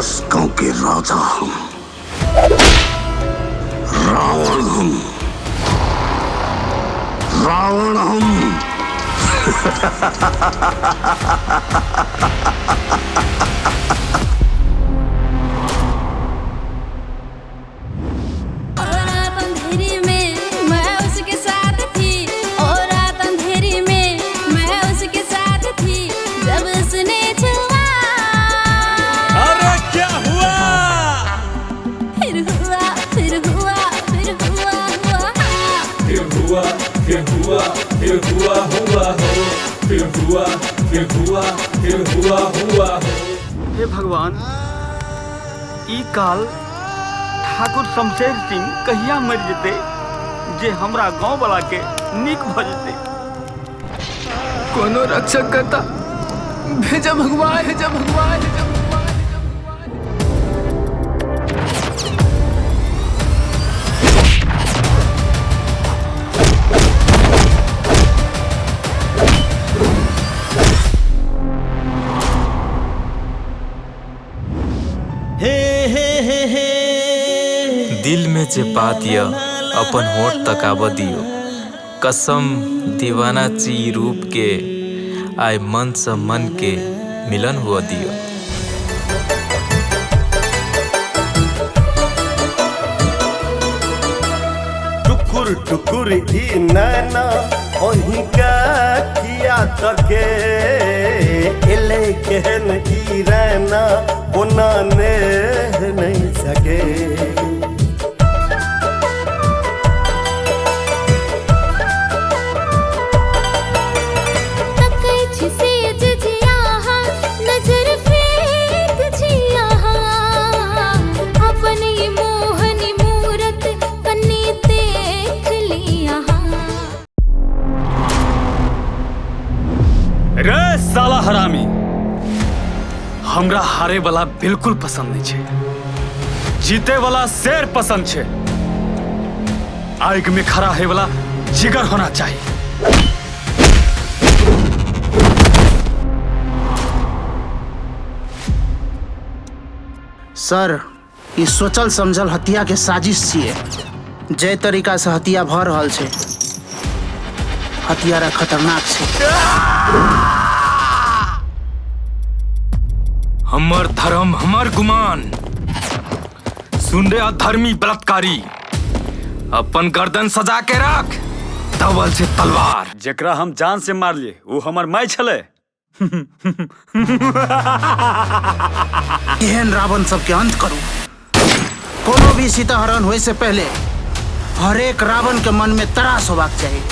10 गांव के राजा हम, रावण हम, रावण हम। हे भगवान, ई काल ठाकुर शमशेर सिंह कहिया मर जेते जे हमरा गांव वाला के निक भ जेते। कोनो रक्षक करता भेजा भगवान, भेजा भगवान, भेजा भगवान। दिल में जे बात य अपन होठ तक आब दियो। कसम दीवाना ची रूप के आय मन से मन के मिलन हुआ दियो। टुकुर टुकुर ई नैना ओही का किया तके एले केहन ई रहना ओना ने नहीं सके। रे साला हरामी, हमरा हारे वाला बिल्कुल पसंद नहीं छे, जीते वाला शेर पसंद छे। आग में खड़ा है वाला जिगर होना चाहिए। सर, ई सोचल समझल हत्या के साजिश छिए। जे तरीका से हत्या भ रहल छे, हत्यारा खतरनाक छे। हमर धर्म हमर गुमान। सुन रे अधर्मी बलात्कारी, अपन गर्दन सजा के रख, धवल से तलवार। जेकरा हम जान से मार लिए वो हमर माई छले। एहन रावण सबके अंत करू। कोनो भी सीताहरण होए से पहले हर एक रावण के मन में त्रास होबाक चाहिए।